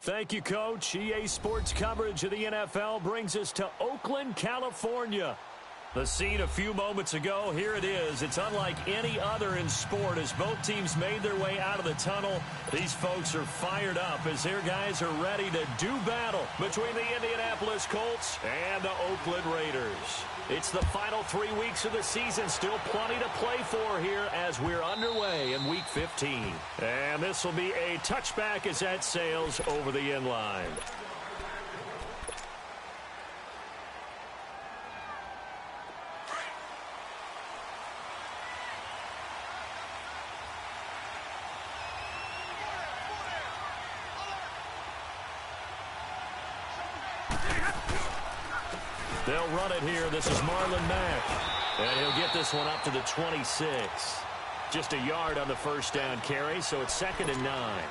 Thank you, Coach. EA Sports coverage of the NFL brings us to Oakland, California. The scene a few moments ago, here it is. It's unlike any other in sport as both teams made their way out of the tunnel. These folks are fired up as their guys are ready to do battle between the Indianapolis Colts and the Oakland Raiders. It's the final 3 weeks of the season. Still plenty to play for here as we're underway in Week 15. And this will be a touchback as that sails over the end line. They'll run it here. This is Marlon Mack. And he'll get this one up to the 26. Just a yard on the first down carry, so it's 2nd and 9.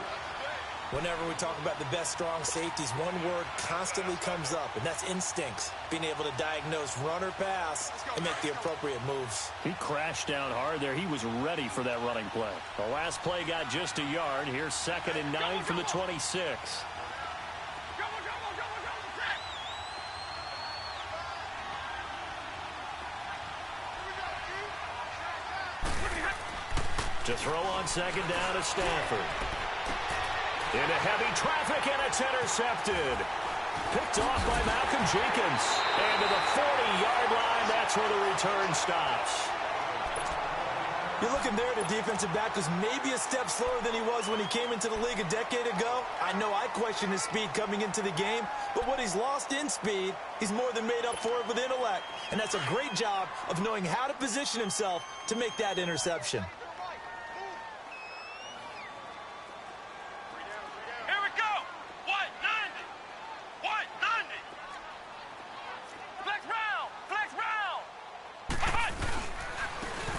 Whenever we talk about the best strong safeties, one word constantly comes up, and that's instincts. Being able to diagnose run or pass and make the appropriate moves. He crashed down hard there. He was ready for that running play. The last play got just a yard. Here's 2nd and 9 from the 26. To throw on 2nd down to Stafford. Into heavy traffic, and it's intercepted. Picked off by Malcolm Jenkins. And to the 40-yard line, that's where the return stops. You're looking there at a defensive back who's maybe a step slower than he was when he came into the league a decade ago. I know I questioned his speed coming into the game, but what he's lost in speed, he's more than made up for it with intellect. And that's a great job of knowing how to position himself to make that interception.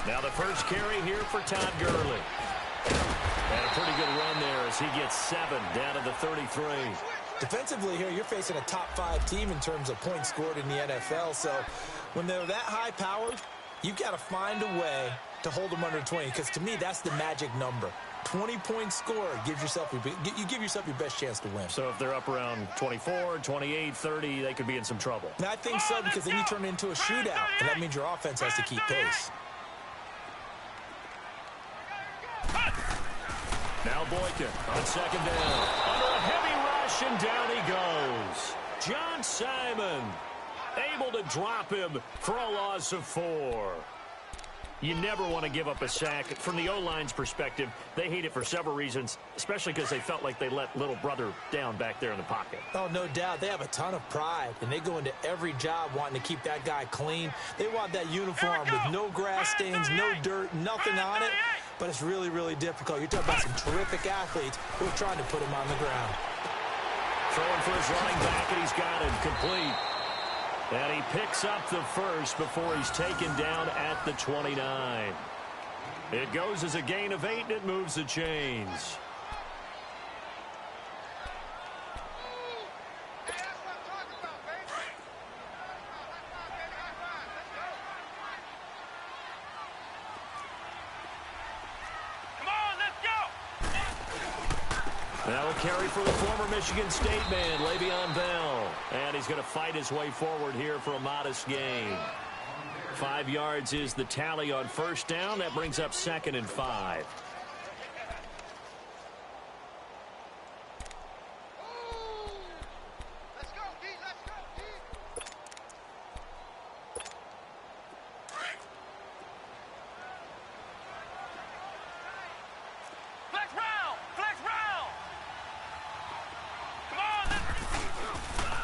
Now the first carry here for Todd Gurley. And a pretty good run there as he gets 7 down to the 33. Defensively here, you're facing a top-5 team in terms of points scored in the NFL. So when they're that high-powered, you've got to find a way to hold them under 20. Because to me, that's the magic number. 20-point score gives yourself you give yourself your best chance to win. So if they're up around 24, 28, 30, they could be in some trouble. And I think so, because then you turn it into a shootout, and that means your offense has to keep pace. Now Boykin on 2nd down. Under a heavy rush, and down he goes. John Simon able to drop him for a loss of 4. You never want to give up a sack. From the O-line's perspective, they hate it for several reasons, especially because they felt like they let little brother down back there in the pocket. Oh, no doubt. They have a ton of pride, and they go into every job wanting to keep that guy clean. They want that uniform with no grass stains, no dirt, nothing on it. But it's really, really difficult. You're talking about some terrific athletes who are trying to put him on the ground. Throwing for his running back, and he's got it complete. And he picks up the first before he's taken down at the 29. It goes as a gain of 8, and it moves the chains. Now a carry for the former Michigan State man, Le'Veon Bell. And he's going to fight his way forward here for a modest gain. 5 yards is the tally on first down. That brings up 2nd and 5.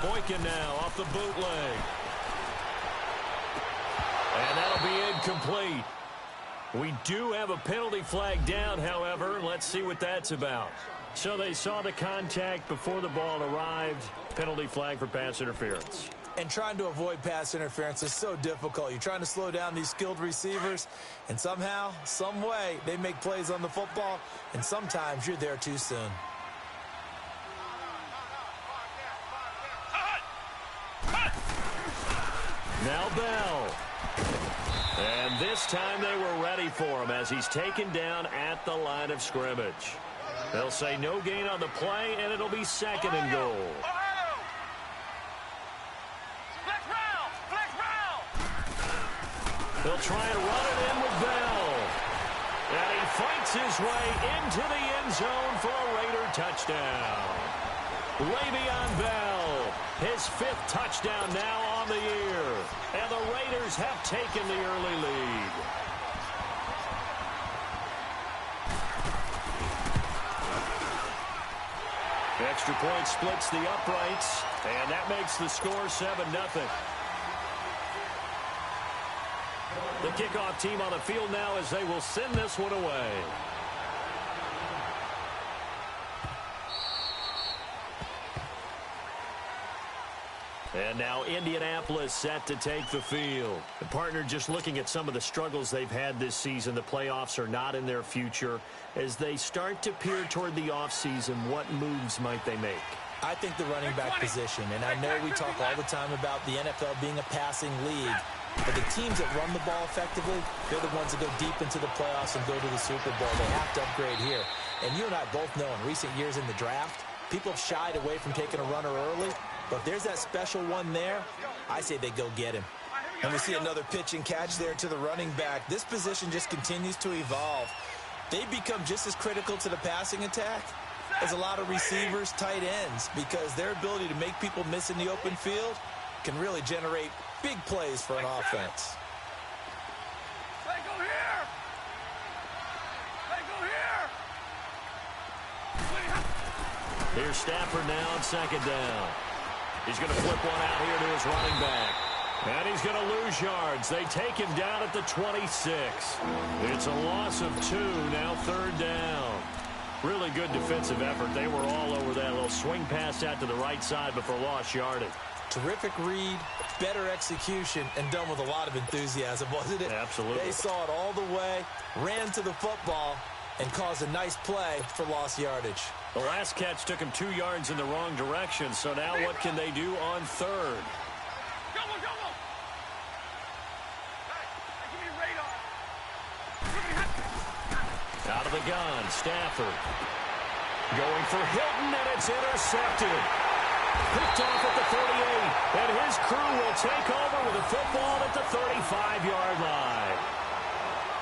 Boykin now off the bootleg. And that'll be incomplete. We do have a penalty flag down, however. Let's see what that's about. So they saw the contact before the ball arrived. Penalty flag for pass interference. And trying to avoid pass interference is so difficult. You're trying to slow down these skilled receivers, and somehow, some way, they make plays on the football, and sometimes you're there too soon. Now Bell. And this time they were ready for him as he's taken down at the line of scrimmage. They'll say no gain on the play, and it'll be second and goal. They'll try and run it in with Bell. And he fights his way into the end zone for a Raider touchdown. Le'Veon Bell, his 5th touchdown now on the year. And the Raiders have taken the early lead. Extra point splits the uprights, and that makes the score 7-0. The kickoff team on the field now as they will send this one away. And now Indianapolis set to take the field. The partner, just looking at some of the struggles they've had this season, the playoffs are not in their future. As they start to peer toward the offseason, what moves might they make? I think the running back position, and I know we talk all the time about the NFL being a passing league, but the teams that run the ball effectively, they're the ones that go deep into the playoffs and go to the Super Bowl. They have to upgrade here. And you and I both know in recent years in the draft, people have shied away from taking a runner early. But if there's that special one there, I say they go get him. And we see another pitch and catch there to the running back. This position just continues to evolve. They become just as critical to the passing attack as a lot of receivers, tight ends, because their ability to make people miss in the open field can really generate big plays for an offense. Here's Stafford now on second down. He's going to flip one out here to his running back. And he's going to lose yards. They take him down at the 26. It's a loss of 2, now 3rd down. Really good defensive effort. They were all over that little swing pass out to the right side before lost yardage. Terrific read, better execution, and done with a lot of enthusiasm, wasn't it? Absolutely. They saw it all the way, ran to the football, and caused a nice play for lost yardage. The last catch took him 2 yards in the wrong direction, so now what can they do on 3rd? Out of the gun, Stafford. Going for Hilton, and it's intercepted. Picked off at the 38, and his crew will take over with a football at the 35-yard line.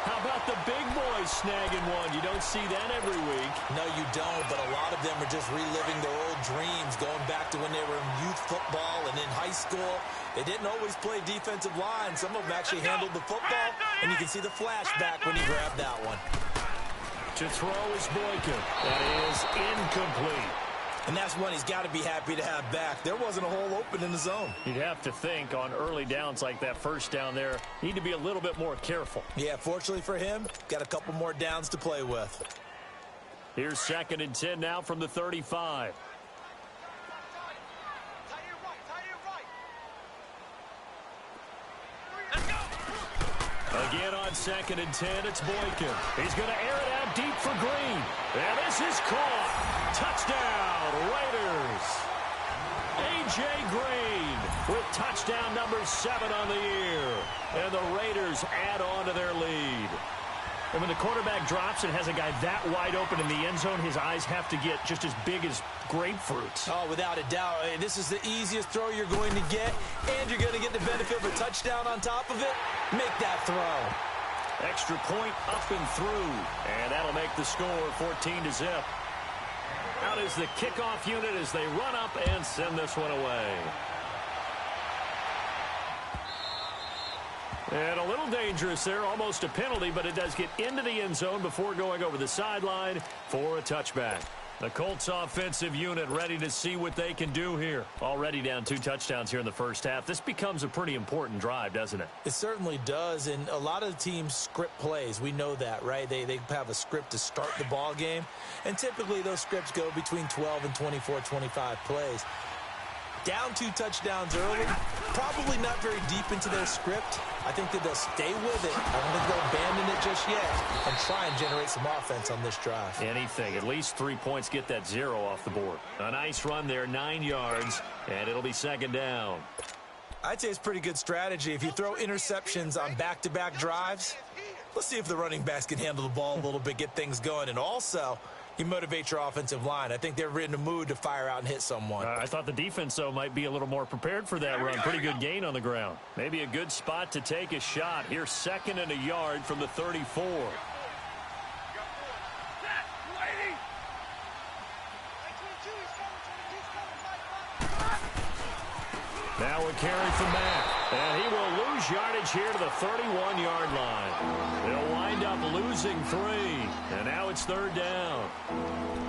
How about the big boys snagging one? You don't see that every week. No, you don't, but a lot of them are just reliving their old dreams, going back to when they were in youth football and in high school. They didn't always play defensive line. Some of them actually handled the football, and you can see the flashback when he grabbed that one. To throw is Boykin. That is incomplete. And that's one he's got to be happy to have back. There wasn't a hole open in the zone. You'd have to think on early downs like that first down there, need to be a little bit more careful. Yeah, fortunately for him, got a couple more downs to play with. Here's 2nd and 10 now from the 35. Again on 2nd and 10, it's Boykin. He's going to air it out deep for Green. And this is caught. Touchdown, Raiders. A.J. Green with touchdown number 7 on the year. And the Raiders add on to their lead. And when the quarterback drops and has a guy that wide open in the end zone, his eyes have to get just as big as grapefruits. Oh, without a doubt. This is the easiest throw you're going to get, and you're going to get the benefit of a touchdown on top of it. Make that throw. Extra point up and through, and that'll make the score 14-0. Out is the kickoff unit as they run up and send this one away. And a little dangerous there, almost a penalty, but it does get into the end zone before going over the sideline for a touchback. The Colts offensive unit ready to see what they can do here. Already down 2 touchdowns here in the first half. This becomes a pretty important drive, doesn't it? It certainly does, and a lot of the teams script plays. We know that, right? They have a script to start the ball game, and typically those scripts go between 12 and 24, 25 plays. Down 2 touchdowns early, probably not very deep into their script. I think that they'll stay with it. I don't think they'll abandon it just yet and try and generate some offense on this drive. Anything. At least 3 points, get that 0 off the board. A nice run there, 9 yards, and it'll be 2nd down. I'd say it's pretty good strategy. If you throw interceptions on back-to-back drives, let's see if the running backs can handle the ball a little bit, get things going. And also, He motivates your offensive line. I think they're in the mood to fire out and hit someone. I thought the defense, though, might be a little more prepared for that run. Pretty good gain on the ground. Maybe a good spot to take a shot. Here's 2nd and a yard from the 34. Now a carry from Mack. And he will lose yardage here to the 31-yard line. They'll wind up losing 3. And now it's 3rd down.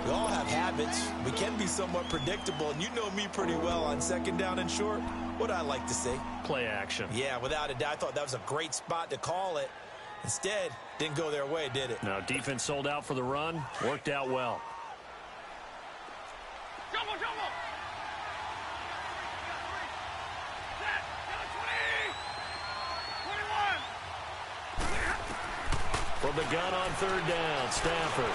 We all have habits. We can be somewhat predictable. And you know me pretty well on 2nd down and short. What I like to say? Play action. Yeah, without a doubt. I thought that was a great spot to call it. Instead, didn't go their way, did it? Now, defense sold out for the run. Worked out well. From the gun on 3rd down, Stafford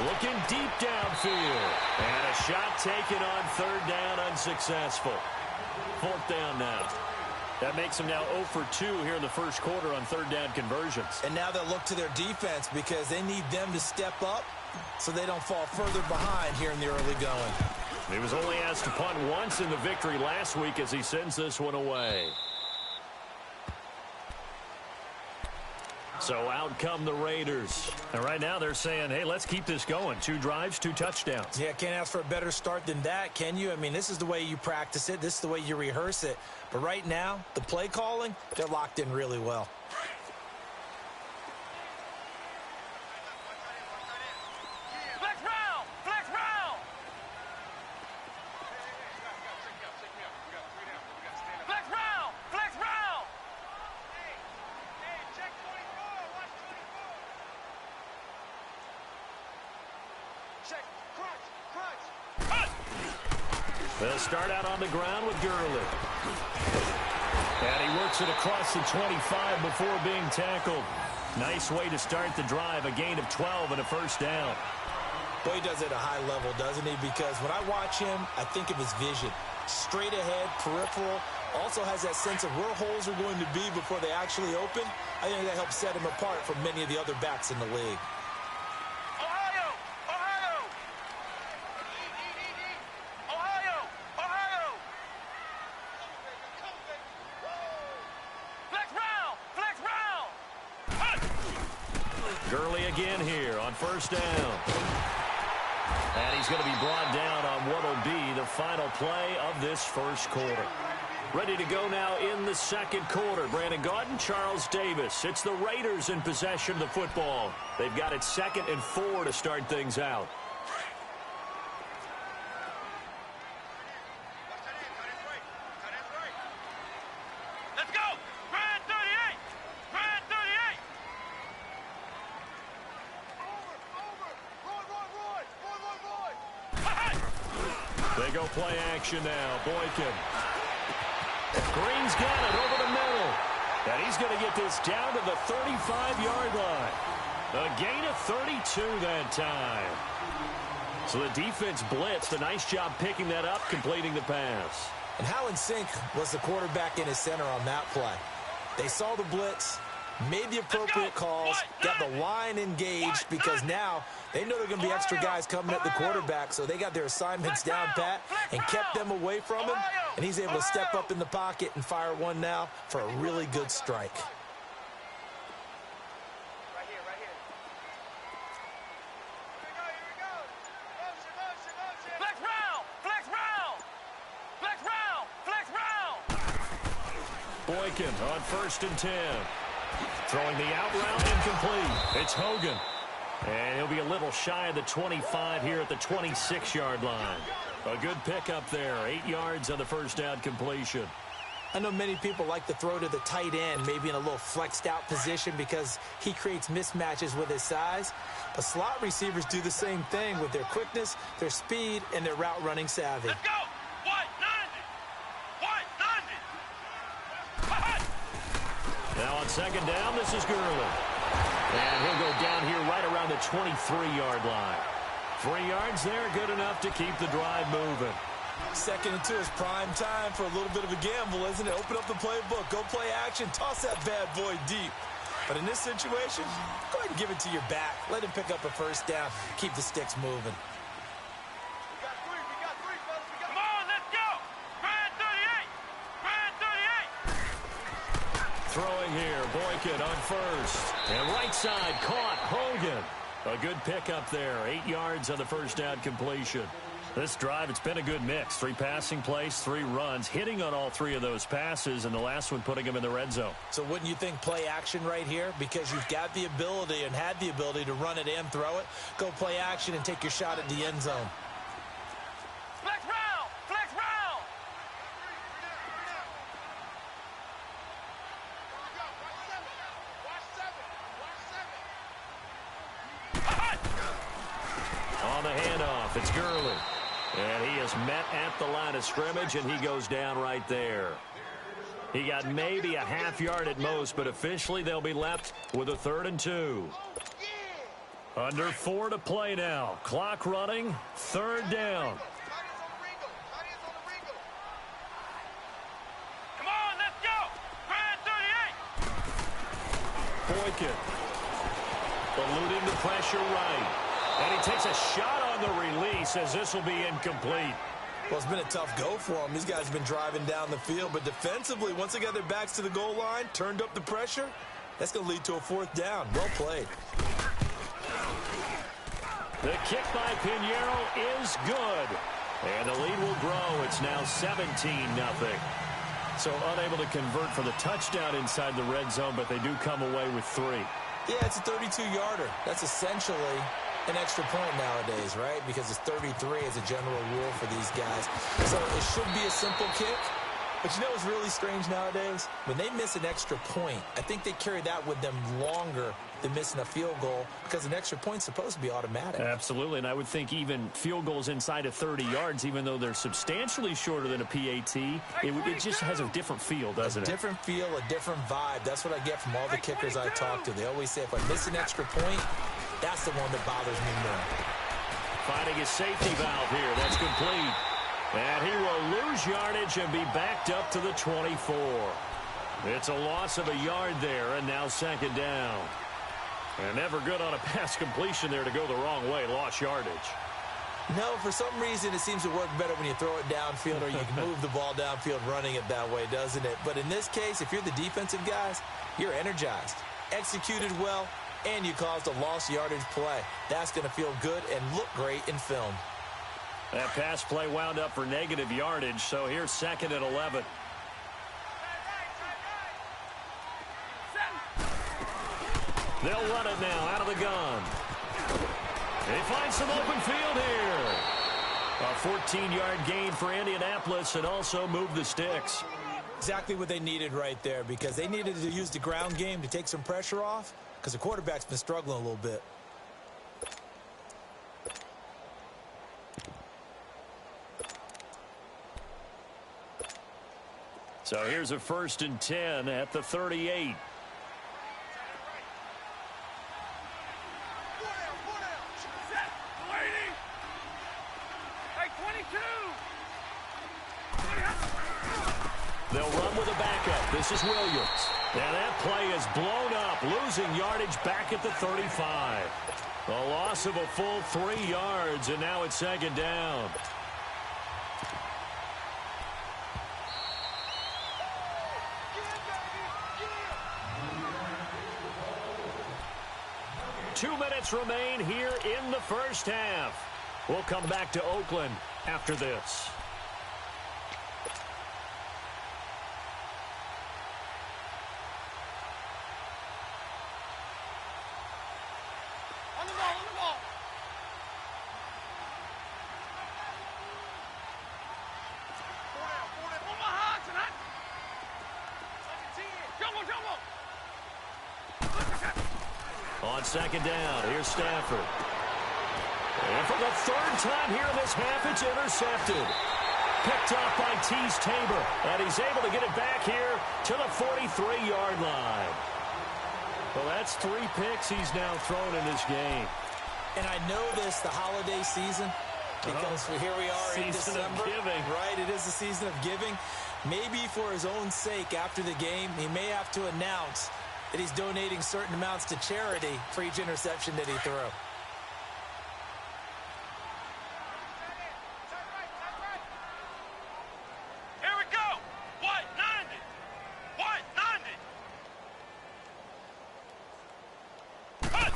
looking deep downfield. And a shot taken on 3rd down, unsuccessful. 4th down now. That makes them now 0 for 2 here in the first quarter on 3rd down conversions. And now they'll look to their defense because they need them to step up so they don't fall further behind here in the early going. He was only asked to punt once in the victory last week as he sends this one away. So out come the Raiders. And right now they're saying, hey, let's keep this going. 2 drives, 2 touchdowns. Yeah, can't ask for a better start than that, can you? I mean, this is the way you practice it. This is the way you rehearse it. But right now, the play calling, they're locked in really well. They'll start out on the ground with Gurley. And he works it across the 25 before being tackled. Nice way to start the drive. A gain of 12 and a 1st down. Boy, he does it at a high level, doesn't he? Because when I watch him, I think of his vision. Straight ahead, peripheral. Also has that sense of where holes are going to be before they actually open. I think that helps set him apart from many of the other backs in the league. Gurley again here on 1st down. And he's going to be brought down on what will be the final play of this first quarter. Ready to go now in the 2nd quarter. Brandon Gaudin, Charles Davis. It's the Raiders in possession of the football. They've got it 2nd and 4 to start things out. They go play action now. Boykin. Green's got it over the middle. And he's going to get this down to the 35-yard line. A gain of 32 that time. So the defense blitzed. A nice job picking that up, completing the pass. And how in sync was the quarterback in his center on that play? They saw the blitz, made the appropriate calls, got the line engaged because now they know there are going to be extra guys coming at the quarterback, so they got their assignments down pat and kept them away from him, and he's able to step up in the pocket and fire one now for a really good strike. Boykin on 1st and 10. Throwing the out route incomplete. It's Hogan. And he'll be a little shy of the 25 here at the 26-yard line. A good pickup there. 8 yards on the 1st down completion. I know many people like to throw to the tight end, maybe in a little flexed out position because he creates mismatches with his size. But slot receivers do the same thing with their quickness, their speed, and their route running savvy. Let's go! Now on 2nd down, this is Gurley. And he'll go down here right around the 23-yard line. 3 yards there, good enough to keep the drive moving. 2nd and 2 is prime time for a little bit of a gamble, isn't it? Open up the playbook, go play action, toss that bad boy deep. But in this situation, go ahead and give it to your back. Let him pick up a first down. Keep the sticks moving. Come on, let's go! Brad 38! Throwing here, Boykin on first. And right side, caught, Hogan. A good pickup there, 8 yards on the first down completion. This drive, it's been a good mix. 3 passing plays, 3 runs, hitting on all 3 of those passes, and the last one putting him in the red zone. So wouldn't you think play action right here? Because you've got the ability and had the ability to run it and throw it. Go play action and take your shot at the end zone. Flex round! Flex round! On the handoff, it's Gurley. And he is met at the line of scrimmage, and he goes down right there. He got maybe a half yard at most, but officially they'll be left with a 3rd and 2. Under 4 to play now. Clock running, 3rd down. Come on, let's go! Brad 38! Boykin. Eluding the pressure right. And he takes a shot on the release as this will be incomplete. Well, it's been a tough go for them. These guys have been driving down the field, but defensively, once they got their backs to the goal line, turned up the pressure, that's going to lead to a 4th down. Well played. The kick by Pinheiro is good. And the lead will grow. It's now 17-0. So unable to convert for the touchdown inside the red zone, but they do come away with 3. Yeah, it's a 32-yarder. That's essentially an extra point nowadays, right? Because it's 33 as a general rule for these guys. So it should be a simple kick. But you know what's really strange nowadays? When they miss an extra point, I think they carry that with them longer than missing a field goal because an extra point's supposed to be automatic. Absolutely, and I would think even field goals inside of 30 yards, even though they're substantially shorter than a PAT, it just has a different feel, doesn't it? A different feel, a different vibe. That's what I get from all the kickers I talk to. They always say if I miss an extra point, that's the one that bothers me more. Finding his safety valve here. That's complete. And he will lose yardage and be backed up to the 24. It's a loss of a yard there, and now 2nd down. And never good on a pass completion there to go the wrong way. Lost yardage. No, for some reason it seems to work better when you throw it downfield or you can move the ball downfield running it that way, doesn't it? But in this case, if you're the defensive guys, you're energized, executed well, and you caused a lost yardage play. That's going to feel good and look great in film. That pass play wound up for negative yardage, so here's 2nd and 11. They'll run it now out of the gun. They find some open field here. A 14-yard gain for Indianapolis and also move the sticks. Exactly what they needed right there because they needed to use the ground game to take some pressure off because the quarterback's been struggling a little bit. So here's a 1st and 10 at the 38. They'll run with a backup. This is Williams. Now that play is blown up, losing yardage back at the 35. A loss of a full 3 yards, and now it's 2nd down. Two minutes remain here in the first half. We'll come back to Oakland after this. On the ball, on the ball! Omaha tonight! Jumbo, jumbo! On 2nd down, here's Stafford. And for the 3rd time here in this half, it's intercepted. Picked off by Tease Tabor, and he's able to get it back here to the 43-yard line. Well, that's 3 picks he's now thrown in this game. And I know this, the holiday season, because here we are in December. Season of giving. Right, it is the season of giving. Maybe for his own sake after the game, he may have to announce that he's donating certain amounts to charity for each interception that he threw. Here we go. White 90. White 90. Cut.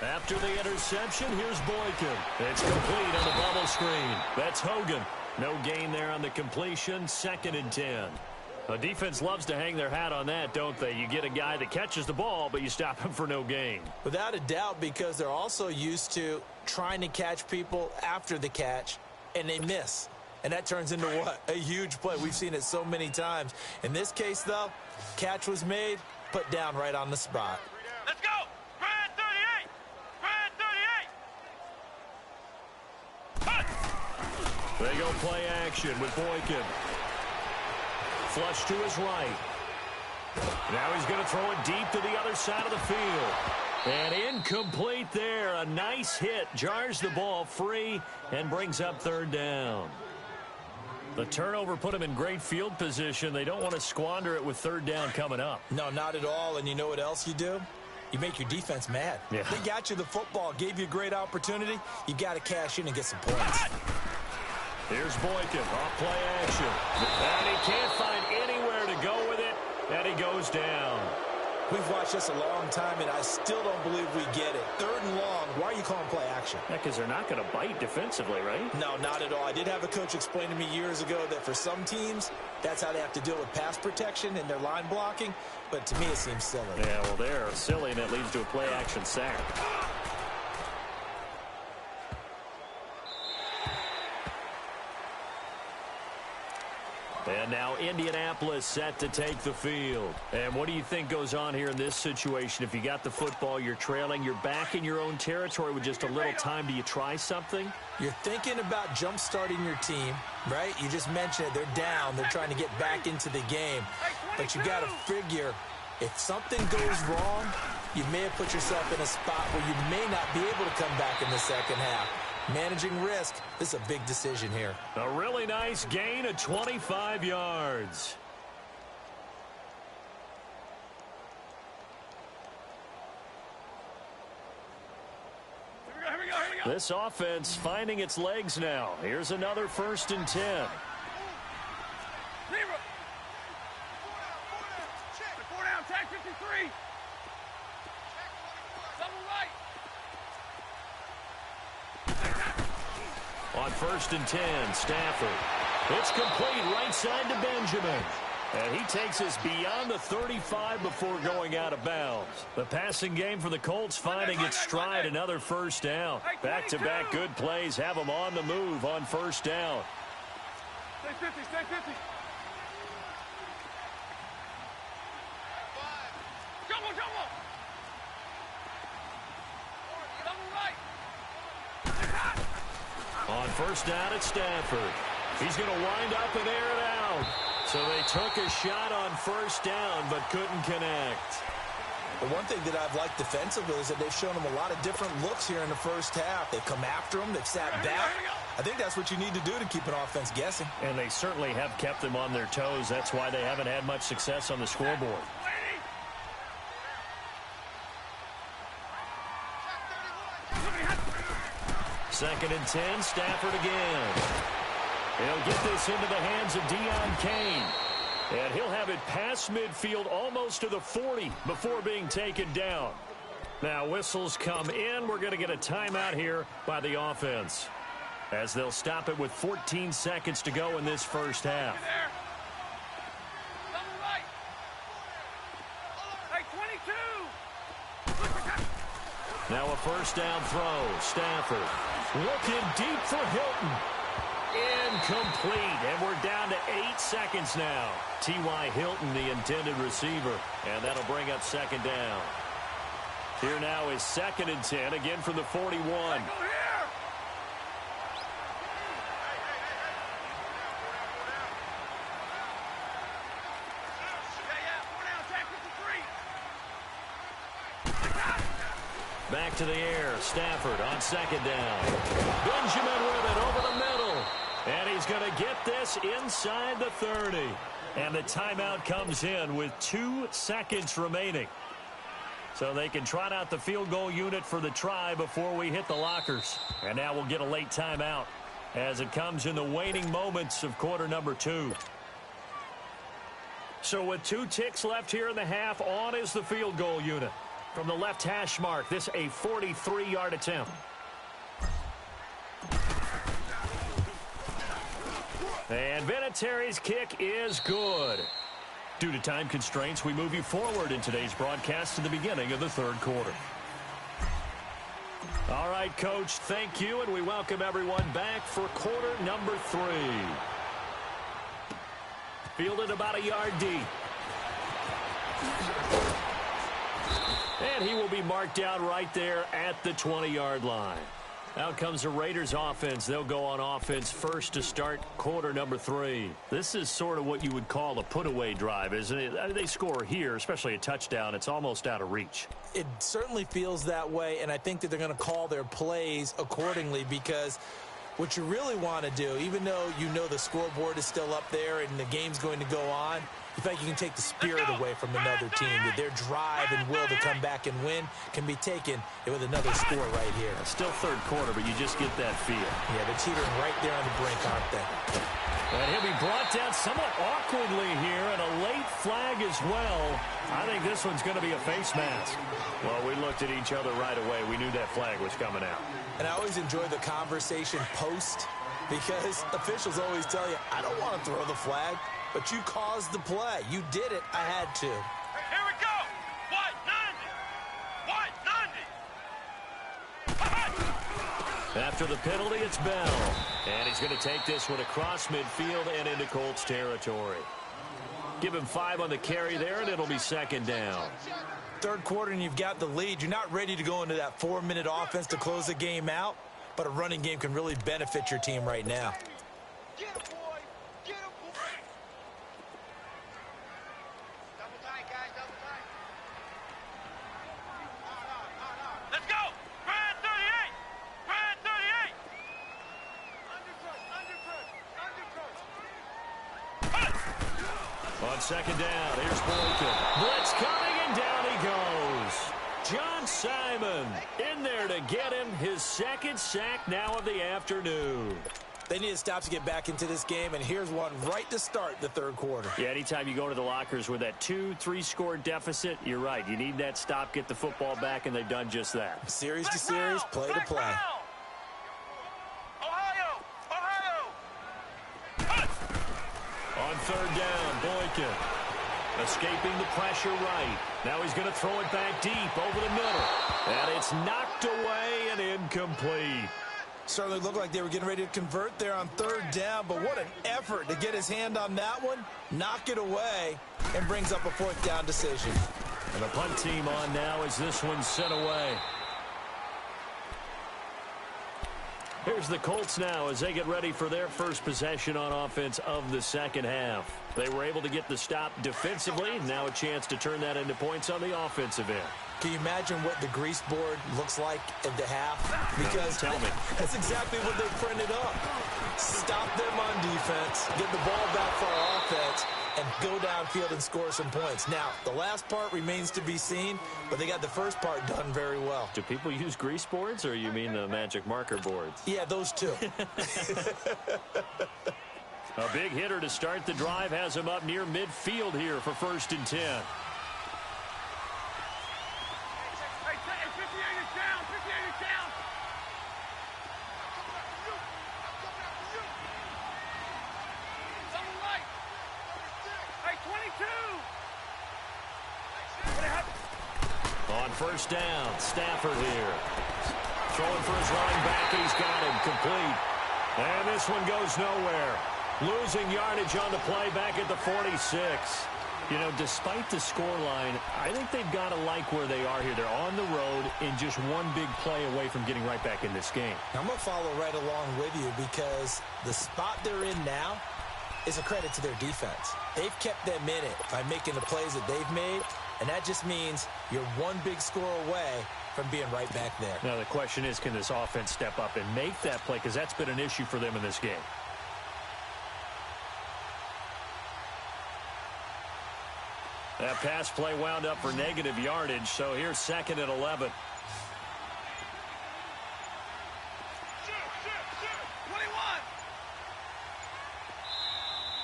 After the interception, here's Boykin. It's complete on the bubble screen. That's Hogan. No gain there on the completion. 2nd and 10. A defense loves to hang their hat on that, don't they? You get a guy that catches the ball, but you stop him for no gain. Without a doubt, because they're also used to trying to catch people after the catch, and they miss. And that turns into what? A huge play. We've seen it so many times. In this case, though, catch was made, put down right on the spot. Let's go. Brad 38. Brad 38. Cut. They go play action with Boykin. Flush to his right. Now he's going to throw it deep to the other side of the field. And incomplete there. A nice hit. Jars the ball free and brings up 3rd down. The turnover put him in great field position. They don't want to squander it with 3rd down coming up. No, not at all. And you know what else you do? You make your defense mad. Yeah. They got you the football, gave you a great opportunity. You got to cash in and get some points. Here's Boykin, off play action. And he can't find anywhere to go with it, and he goes down. We've watched this a long time, and I still don't believe we get it. 3rd and long, why are you calling play action? Yeah, because they're not going to bite defensively, right? No, not at all. I did have a coach explain to me years ago that for some teams, that's how they have to deal with pass protection and their line blocking. But to me, it seems silly. Yeah, well, they're silly, and it leads to a play action sack. And now Indianapolis set to take the field. And what do you think goes on here in this situation? If you got the football, you're trailing, you're back in your own territory with just a little time. Do you try something? You're thinking about jump-starting your team, right? You just mentioned it. They're down. They're trying to get back into the game. But you got to figure, if something goes wrong, you may have put yourself in a spot where you may not be able to come back in the second half. Managing risk, this is a big decision here. A really nice gain of 25 yards. Here we go. This offense finding its legs now. Here's another 1st and 10. Zero. 4 down, tag 53. Double right. On 1st and 10, Stafford. It's complete right side to Benjamin. And he takes us beyond the 35 before going out of bounds. The passing game for the Colts finding its stride, another 1st down. Back-to-back good plays have them on the move on 1st down. Stay 50, stay 50. Jumbo. Double right. On 1st down at Stafford. He's going to wind up and air it out. So they took a shot on 1st down but couldn't connect. The one thing that I've liked defensively is that they've shown them a lot of different looks here in the first half. They've come after them. They've sat back. I think that's what you need to do to keep an offense guessing. And they certainly have kept them on their toes. That's why they haven't had much success on the scoreboard. 2nd and 10, Stafford again. He'll get this into the hands of Deion Kane. And he'll have it past midfield almost to the 40 before being taken down. Now whistles come in. We're going to get a timeout here by the offense, as they'll stop it with 14 seconds to go in this first half. Double right. Hey, 22. Now a 1st down throw. Stafford looking deep for Hilton. Incomplete, and we're down to 8 seconds now. T.Y. Hilton, the intended receiver, and that'll bring up 2nd down. Here now is 2nd and 10, again from the 41. Go here. Yeah, 4 down, tag 53. Back to the air, Stafford on 2nd down. Benjamin with it over the middle. And he's going to get this inside the 30. And the timeout comes in with 2 seconds remaining. So they can trot out the field goal unit for the try before we hit the lockers. And now we'll get a late timeout as it comes in the waning moments of quarter number 2. So with 2 ticks left here in the half, on is the field goal unit. From the left hash mark, this a 43-yard attempt. And Vinatieri's kick is good. Due to time constraints, we move you forward in today's broadcast to the beginning of the third quarter. All right, Coach, thank you, and we welcome everyone back for quarter number 3. Fielded about a yard deep. And he will be marked down right there at the 20-yard line. Out comes the Raiders offense. They'll go on offense first to start quarter number 3. This is sort of what you would call a put-away drive, isn't it? They score here, especially a touchdown. It's almost out of reach. It certainly feels that way, and I think that they're going to call their plays accordingly because what you really want to do, even though you know the scoreboard is still up there and the game's going to go on, you think you can take the spirit away from another team, that their drive and will to come back and win can be taken with another score right here. Still third quarter, but you just get that feel. Yeah, they're teetering right there on the brink, aren't they? And he'll be brought down somewhat awkwardly here, and a late flag as well. I think this one's going to be a face mask. Well, we looked at each other right away. We knew that flag was coming out. And I always enjoy the conversation post because officials always tell you, I don't want to throw the flag. But you caused the play. You did it. I had to. Here we go. White 90. After the penalty, it's Bell. And he's going to take this one across midfield and into Colts territory. Give him 5 on the carry there, and it'll be second down. Third quarter, and you've got the lead. You're not ready to go into that 4-minute offense to close the game out, but a running game can really benefit your team right now. Get him, boy. Get him, boy. Double tight, guys. Double tight. Let's go. Brad 38. Brad 38. Undercrush. On second down, here's Boykin. Blitz coming, and down he goes. John Simon in there to get him his second sack now of the afternoon. They need to stop to get back into this game, and here's one right to start the third quarter. Yeah, anytime you go to the lockers with that 2-3 score deficit, you're right. You need that stop, get the football back, and they've done just that. Series to series, play to play. Ohio. On third down, Boykin escaping the pressure right. Now he's going to throw it back deep over the middle. And it's knocked away and incomplete. Certainly looked like they were getting ready to convert there on third down, but what an effort to get his hand on that one, knock it away, and brings up a fourth down decision. And the punt team on now as this one's sent away. Here's the Colts now as they get ready for their first possession on offense of the second half. They were able to get the stop defensively. Now a chance to turn that into points on the offensive end. Can you imagine what the grease board looks like at the half? Because tell me. That's exactly what they printed up. Stop them on defense, get the ball back for our offense, and go downfield and score some points. Now, the last part remains to be seen, but they got the first part done very well. Do people use grease boards, or you mean the magic marker boards? Yeah, those two. A big hitter to start the drive has him up near midfield here for 1st and 10. On first down, Stafford here. Throwing for his running back, and he's got him complete. And this one goes nowhere. Losing yardage on the play back at the 46. You know, despite the scoreline, I think they've got to like where they are here. They're on the road and just one big play away from getting right back in this game. I'm going to follow right along with you because the spot they're in now is a credit to their defense. They've kept them in it by making the plays that they've made, and that just means you're one big score away from being right back there. Now the question is, can this offense step up and make that play? Because that's been an issue for them in this game. That pass play wound up for negative yardage, so here's 2nd and 11.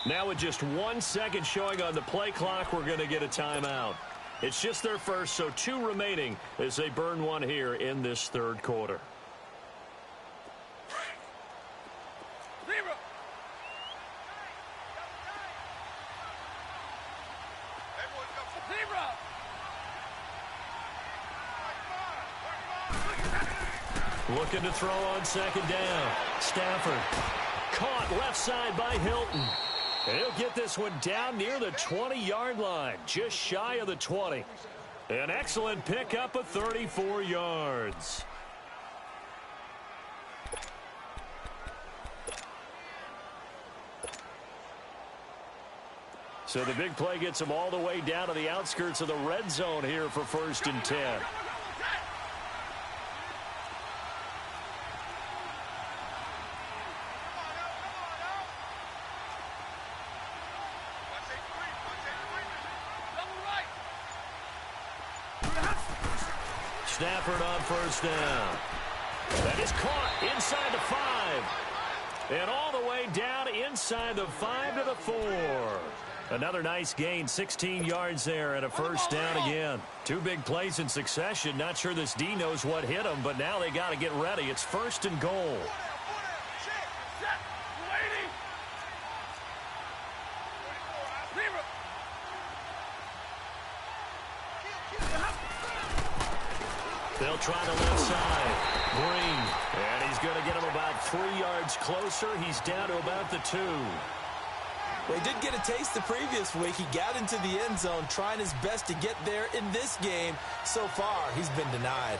Now with just 1 second showing on the play clock, we're going to get a timeout. It's just their first, so 2 remaining as they burn one here in this 3rd quarter. Looking to throw on 2nd down. Stafford caught left side by Hilton. And he'll get this one down near the 20-yard line, just shy of the 20. An excellent pickup of 34 yards. So the big play gets him all the way down to the outskirts of the red zone here for 1st and 10. Stafford on 1st down. That is caught inside the 5. And all the way down inside the 5 to the 4. Another nice gain, 16 yards there and a 1st down again. 2 big plays in succession. Not sure this D knows what hit him, but now they got to get ready. It's 1st and goal. They'll try the left side. Green. And he's going to get him about 3 yards closer. He's down to about the 2. Well, he did get a taste the previous week. He got into the end zone trying his best to get there in this game. So far, he's been denied.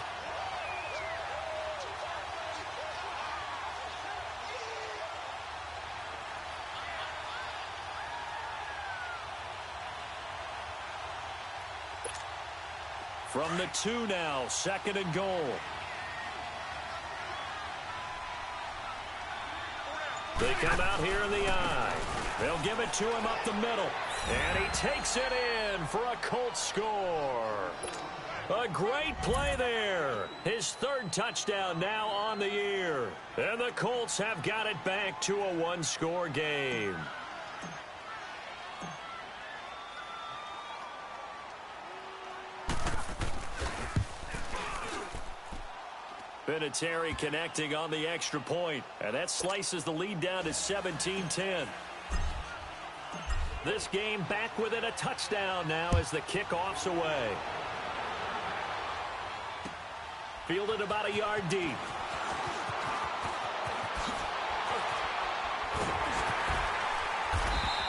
From the 2 now, 2nd and goal. They come out here in the I. They'll give it to him up the middle. And he takes it in for a Colts score. A great play there. His 3rd touchdown now on the year. And the Colts have got it back to a 1-score game. Vinatieri connecting on the extra point. And that slices the lead down to 17-10. This game back within a touchdown now as the kickoff's away. Fielded about a yard deep.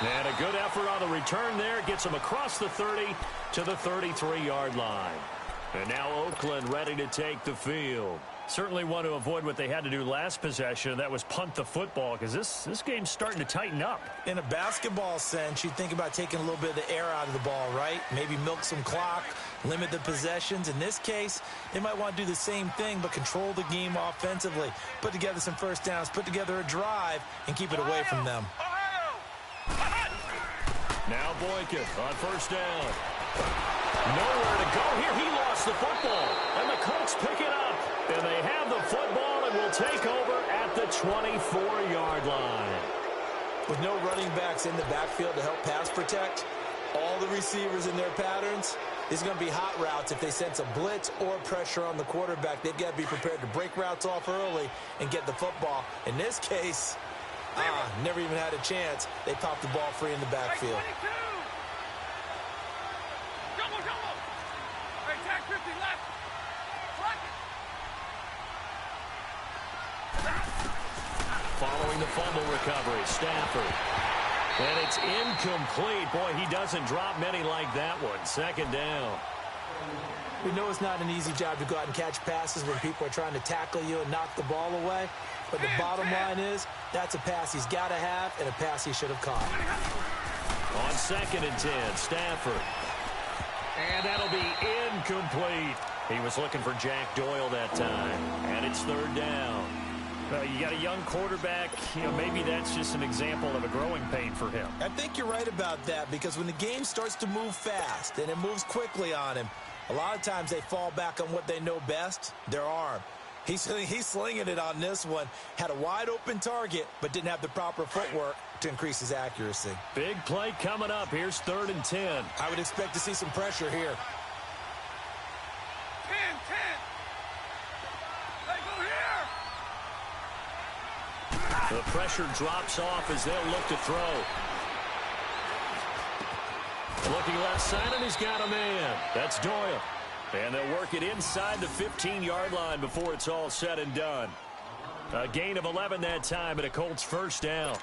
And a good effort on the return there. Gets him across the 30 to the 33-yard line. And now Oakland ready to take the field. Certainly want to avoid what they had to do last possession. That was punt the football, because this game's starting to tighten up. In a basketball sense, you think about taking a little bit of the air out of the ball, right? Maybe milk some clock, limit the possessions. In this case, they might want to do the same thing, but control the game offensively. Put together some 1st downs, put together a drive, and keep it away from them. Now Boykin on 1st down. Nowhere to go here. He lost the football, and the Colts pick it up. And they have the football and will take over at the 24-yard line. With no running backs in the backfield to help pass protect, all the receivers in their patterns, it's going to be hot routes. If they sense a blitz or pressure on the quarterback, they've got to be prepared to break routes off early and get the football. In this case, never even had a chance. They popped the ball free in the backfield. Following the fumble recovery, Stafford. And it's incomplete. Boy, he doesn't drop many like that one. 2nd down. We know it's not an easy job to go out and catch passes when people are trying to tackle you and knock the ball away. But the bottom line is, that's a pass he's got to have and a pass he should have caught. On 2nd and 10, Stafford. And that'll be incomplete. He was looking for Jack Doyle that time. And it's 3rd down. You got a young quarterback. Maybe that's just an example of a growing pain for him. I think you're right about that because when the game starts to move fast and it moves quickly on him, a lot of times they fall back on what they know best, their arm. He's slinging it on this one. Had a wide-open target, but didn't have the proper footwork to increase his accuracy. Big play coming up. Here's 3rd and 10. I would expect to see some pressure here. 10, 10. Hey, go here. The pressure drops off as they'll look to throw. Looking left side, and he's got a man. That's Doyle. And they'll work it inside the 15-yard line before it's all said and done. A gain of 11 that time, and a Colts first down.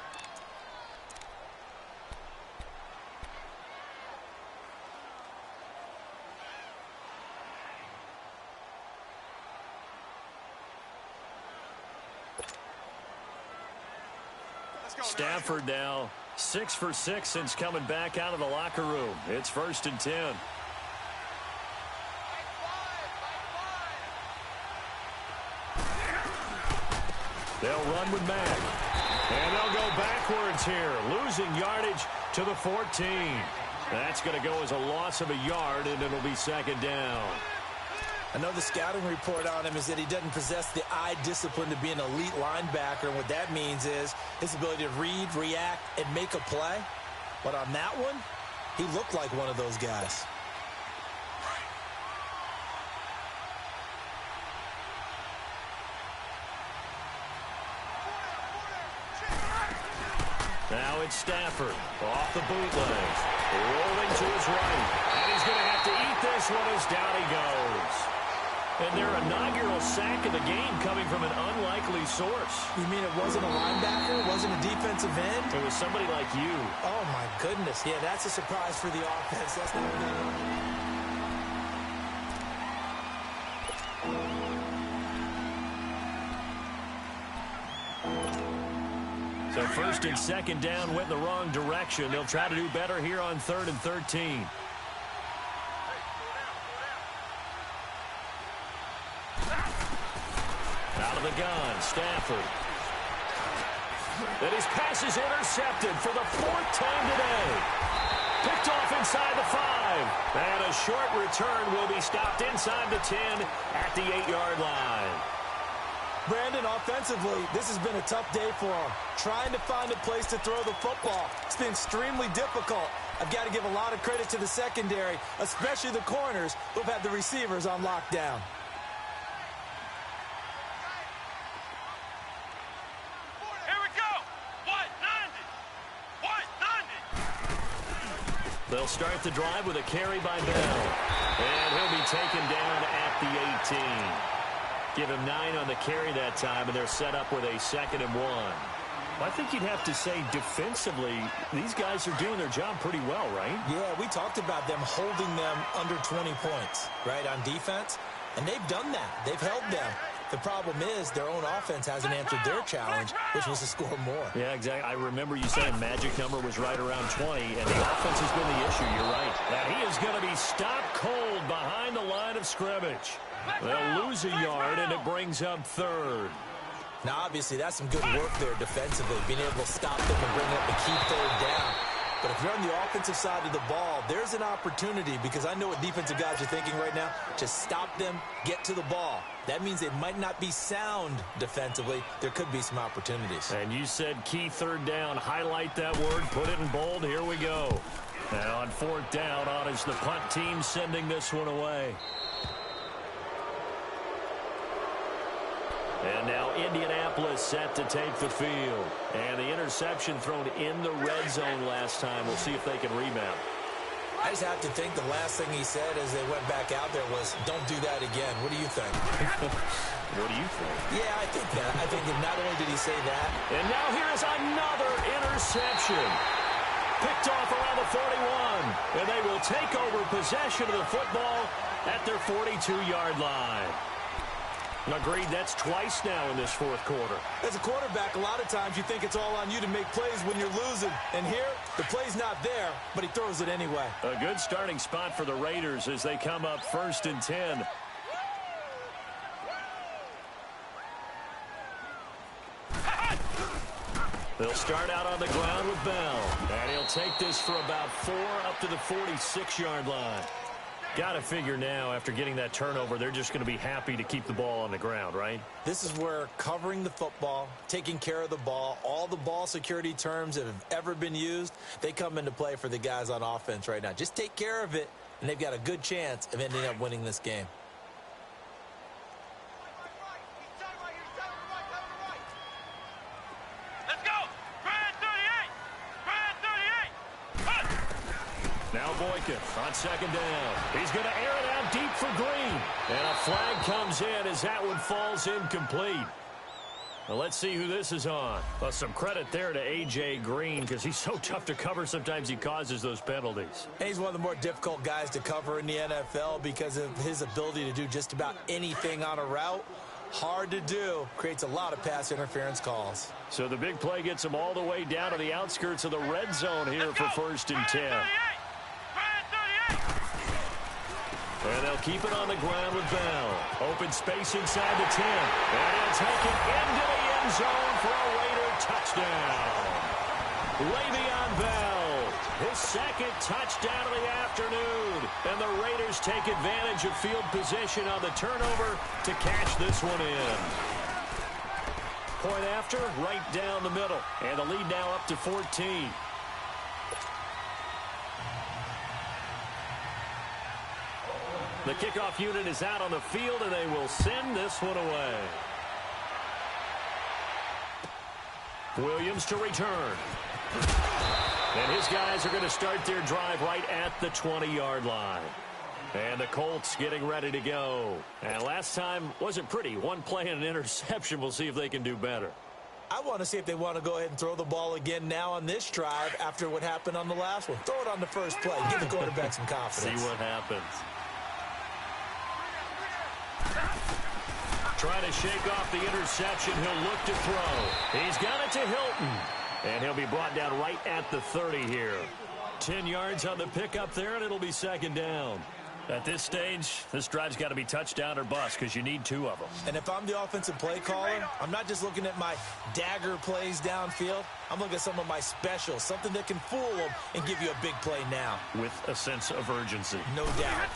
Stafford now 6 for 6 since coming back out of the locker room. It's 1st and 10. They'll run with Mack. And they'll go backwards here, losing yardage to the 14. That's going to go as a loss of a yard, and it'll be 2nd down. I know the scouting report on him is that he doesn't possess the eye discipline to be an elite linebacker, and what that means is his ability to read, react, and make a play. But on that one, he looked like one of those guys. Now it's Stafford off the bootleg, rolling to his right, and he's going to have to eat this one as down he goes. And their inaugural sack of the game coming from an unlikely source. You mean it wasn't a linebacker? It wasn't a defensive end? It was somebody like you. Oh, my goodness. Yeah, that's a surprise for the offense. That's not So 1st and 2nd down went in the wrong direction. They'll try to do better here on 3rd and 13. Out of the gun, Stafford. And his pass is intercepted for the 4th time today. Picked off inside the 5. And a short return will be stopped inside the 10 at the 8-yard line. Brandon, offensively, this has been a tough day for him. Trying to find a place to throw the football. It's been extremely difficult. I've got to give a lot of credit to the secondary, especially the corners who've had the receivers on lockdown. Here we go. What? 90. They'll start the drive with a carry by Bell. And he'll be taken down at the 18. Give him 9 on the carry that time, and they're set up with a 2nd and 1. I think you'd have to say defensively, these guys are doing their job pretty well, right? Yeah, we talked about them holding them under 20 points, right, on defense. And they've done that. They've held them. The problem is their own offense hasn't answered their challenge, which was to score more. Yeah, exactly. I remember you saying magic number was right around 20, and the offense has been the issue. You're right. Now he is going to be stopped cold behind the line of scrimmage. They'll lose a yard, and it brings up 3rd. Now, obviously, that's some good work there defensively, being able to stop them and bring up the key 3rd down. But if you're on the offensive side of the ball, there's an opportunity, because I know what defensive guys are thinking right now, to stop them, get to the ball. That means they might not be sound defensively. There could be some opportunities. And you said key 3rd down. Highlight that word. Put it in bold. Here we go. Now on 4th down, on is the punt team sending this one away. And now Indianapolis set to take the field. And the interception thrown in the red zone last time. We'll see if they can rebound. I just have to think the last thing he said as they went back out there was, don't do that again. What do you think? What do you think? Yeah, I think that. I think that not only did he say that. And now here's another interception. Picked off around the 41. And they will take over possession of the football at their 42-yard line. Agreed, that's twice now in this 4th quarter. As a quarterback, a lot of times you think it's all on you to make plays when you're losing. And here, the play's not there, but he throws it anyway. A good starting spot for the Raiders as they come up 1st and 10. They'll start out on the ground with Bell. And he'll take this for about 4 up to the 46-yard line. Got to figure now, after getting that turnover, they're just going to be happy to keep the ball on the ground, right? This is where covering the football, taking care of the ball, all the ball security terms that have ever been used, they come into play for the guys on offense right now. Just take care of it, and they've got a good chance of ending up winning this game. Let's go! Brad 38! Brad 38! Push! Now Boykin on second down. He's going to air it out deep for Green. And a flag comes in as that one falls incomplete. Well, let's see who this is on. Well, some credit there to A.J. Green because he's so tough to cover. Sometimes he causes those penalties. And he's one of the more difficult guys to cover in the NFL because of his ability to do just about anything on a route. Hard to do. Creates a lot of pass interference calls. So the big play gets him all the way down to the outskirts of the red zone here for 1st and 10. And they'll keep it on the ground with Bell. Open space inside the 10. And he'll take it into the end zone for a Raider touchdown. Le'Veon Bell, his second touchdown of the afternoon. And the Raiders take advantage of field position on the turnover to catch this one in. Point after, right down the middle. And the lead now up to 14. The kickoff unit is out on the field, and they will send this one away. Williams to return. And his guys are going to start their drive right at the 20-yard line. And the Colts getting ready to go. And last time wasn't pretty. One play and an interception. We'll see if they can do better. I want to see if they want to go ahead and throw the ball again now on this drive after what happened on the last one. Throw it on the first play. Give the quarterback some confidence. See what happens. Trying to shake off the interception. He'll look to throw. He's got it to Hilton. And he'll be brought down right at the 30 here. 10 yards on the pickup there, and it'll be second down. At this stage, this drive's got to be touchdown or bust because you need 2 of them. And if I'm the offensive play caller, I'm not just looking at my dagger plays downfield. I'm looking at some of my specials, something that can fool them and give you a big play now. With a sense of urgency. No doubt.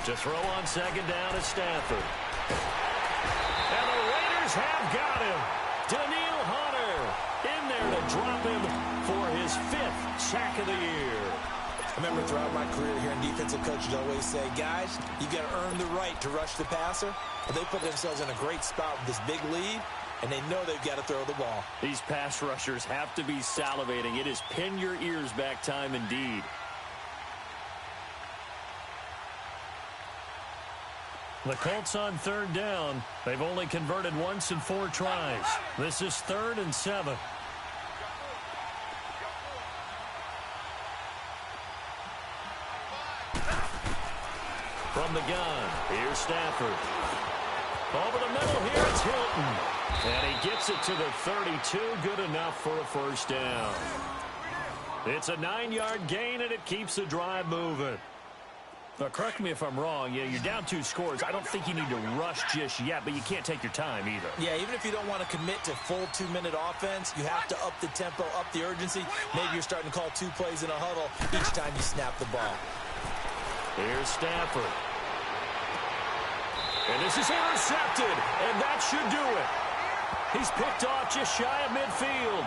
To throw on second down is Stafford. And the Raiders have got him. Daniil Hunter in there to drop him for his 5th sack of the year. I remember throughout my career here in defensive coaches always say, guys, you got to earn the right to rush the passer. But they put themselves in a great spot with this big lead, and they know they've got to throw the ball. These pass rushers have to be salivating. It is pin your ears back time indeed. The Colts on third down. They've only converted once in 4 tries. This is 3rd and 7. From the gun, here's Stafford. Over the middle, here it's Hilton. And he gets it to the 32. Good enough for a first down. It's a 9-yard gain, and it keeps the drive moving. Now, correct me if I'm wrong. Yeah, you're down 2 scores. I don't think you need to rush just yet, but you can't take your time either. Yeah, even if you don't want to commit to full 2-minute offense, you have to up the tempo, up the urgency. Maybe you're starting to call 2 plays in a huddle each time you snap the ball. Here's Stafford. And this is intercepted, and that should do it. He's picked off just shy of midfield.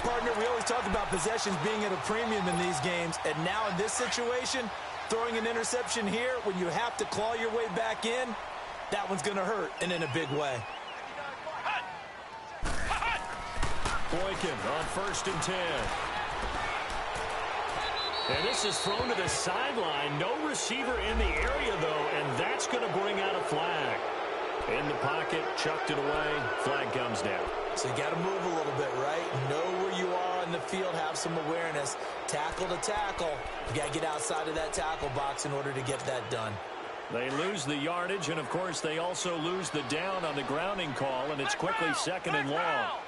Partner, we always talk about possessions being at a premium in these games, and now in this situation, throwing an interception here when you have to claw your way back in, that one's going to hurt, and in a big way. Boykin on 1st and 10. And this is thrown to the sideline. No receiver in the area, though, and that's going to bring out a flag. In the pocket, chucked it away, flag comes down. So you got to move a little bit, right? Know where you are on the field, have some awareness. Tackle to tackle. You got to get outside of that tackle box in order to get that done. They lose the yardage, and, of course, they also lose the down on the grounding call, and it's quickly 2nd and long.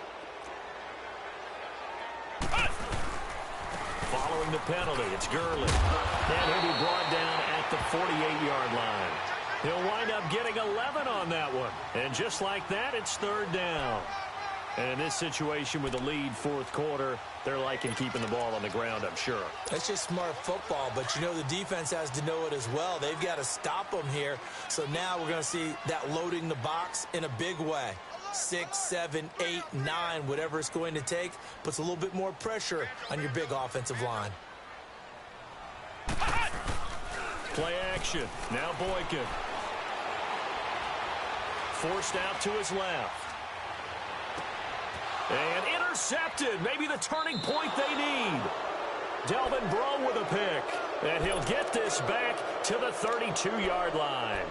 Following the penalty, it's Gurley. And he'll be brought down at the 48-yard line. He'll wind up getting 11 on that one. And just like that, it's 3rd down. And in this situation with the lead fourth quarter, they're liking keeping the ball on the ground, I'm sure. That's just smart football, but you know the defense has to know it as well. They've got to stop them here. So now we're going to see that loading the box in a big way. 6, 7, 8, 9, whatever it's going to take, puts a little bit more pressure on your big offensive line. Play action. Now Boykin. Forced out to his left. And intercepted. Maybe the turning point they need. Delvin Breaux with a pick. And he'll get this back to the 32-yard line.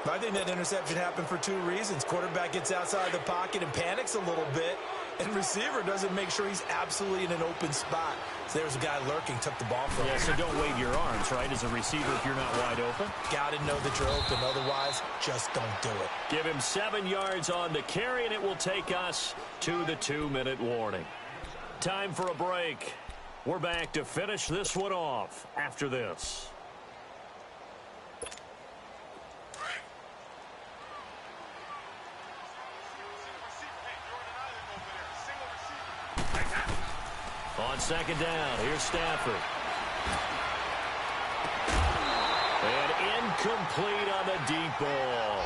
I think that interception happened for two reasons. Quarterback gets outside the pocket and panics a little bit, and receiver doesn't make sure he's absolutely in an open spot. So there's a guy lurking, took the ball from him. Yeah, so don't wave your arms, right, as a receiver if you're not wide open. Got to know that you're open. Otherwise, just don't do it. Give him 7 yards on the carry, and it will take us to the 2-minute warning. Time for a break. We're back to finish this one off after this. On second down, here's Stafford. And incomplete on the deep ball.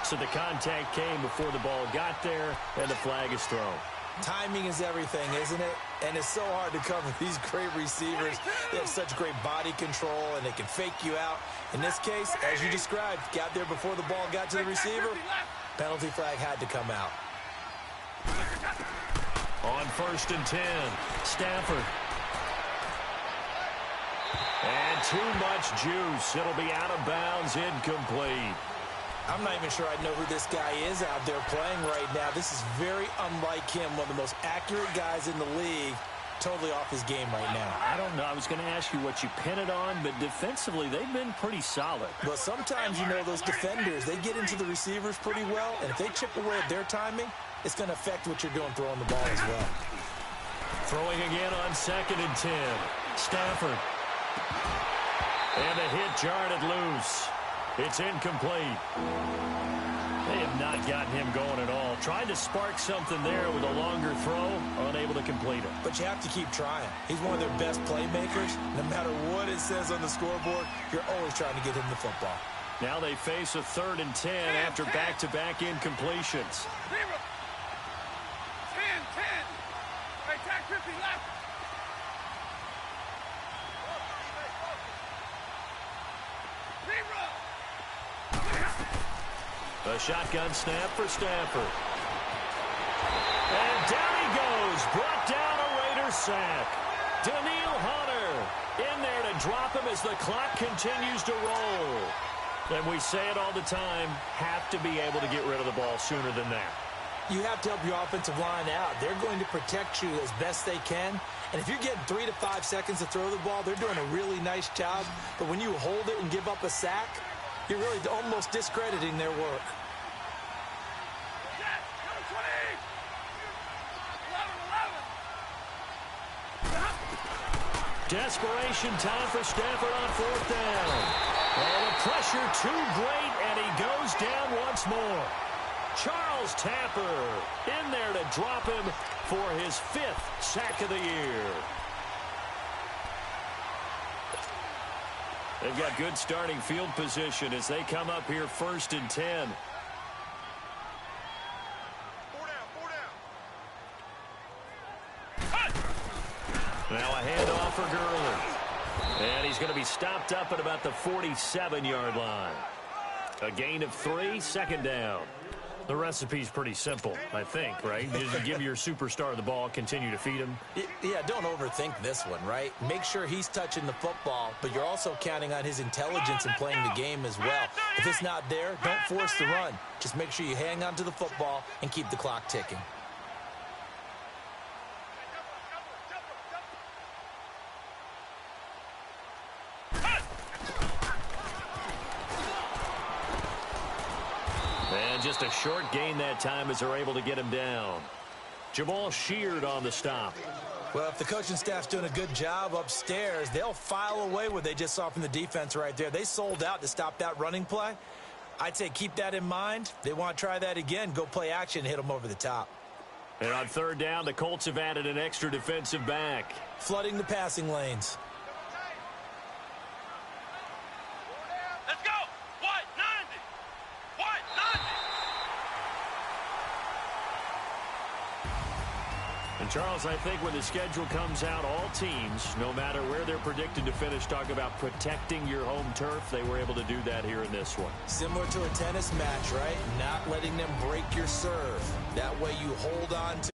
So the contact came before the ball got there, and the flag is thrown. Timing is everything, isn't it? And it's so hard to cover these great receivers. They have such great body control, and they can fake you out. In this case, as you described, got there before the ball got to the receiver. Penalty flag had to come out. On 1st and 10, Stafford. And too much juice. It'll be out of bounds, incomplete. I'm not even sure I know who this guy is out there playing right now. This is very unlike him, one of the most accurate guys in the league. Totally off his game right now. I don't know. I was going to ask you what you pin it on, but defensively, they've been pretty solid. Well, sometimes, you know, those defenders, they get into the receivers pretty well, and if they chip away at their timing, it's going to affect what you're doing throwing the ball as well. Throwing again on 2nd and 10. Stafford. And the hit jarred it loose. It's incomplete. They have not gotten him going at all. Tried to spark something there with a longer throw, unable to complete it. But you have to keep trying. He's one of their best playmakers. No matter what it says on the scoreboard, you're always trying to get him the football. Now they face a 3rd and 10 after back-to-back incompletions. 10. Hey, tag 50 left. A shotgun snap for Stafford. And down he goes. Brought down a Raider sack. Daniil Hunter in there to drop him as the clock continues to roll. And we say it all the time, have to be able to get rid of the ball sooner than that. You have to help your offensive line out. They're going to protect you as best they can. And if you're getting 3 to 5 seconds to throw the ball, they're doing a really nice job. But when you hold it and give up a sack, you're really almost discrediting their work. Desperation time for Stafford on 4th down. And the pressure too great, and he goes down once more. Charles Tapper in there to drop him for his 5th sack of the year. They've got good starting field position as they come up here 1st and 10. Now a handoff for Gurley. And he's going to be stopped up at about the 47-yard line. A gain of 3, 2nd down. The recipe's pretty simple, I think, right? Just give your superstar the ball, continue to feed him. Yeah, don't overthink this one, right? Make sure he's touching the football, but you're also counting on his intelligence in playing the game as well. If it's not there, don't force the run. Just make sure you hang on to the football and keep the clock ticking. And just a short gain that time as they're able to get him down. Jamal Sheard on the stop. Well, if the coaching staff's doing a good job upstairs, they'll file away what they just saw from the defense right there. They sold out to stop that running play. I'd say keep that in mind. They want to try that again. Go play action and hit them over the top. And on third down, the Colts have added an extra defensive back. Flooding the passing lanes. Let's go. What? 90. What? 90. And, Charles, I think when the schedule comes out, all teams, no matter where they're predicted to finish, talk about protecting your home turf. They were able to do that here in this one. Similar to a tennis match, right? Not letting them break your serve. That way you hold on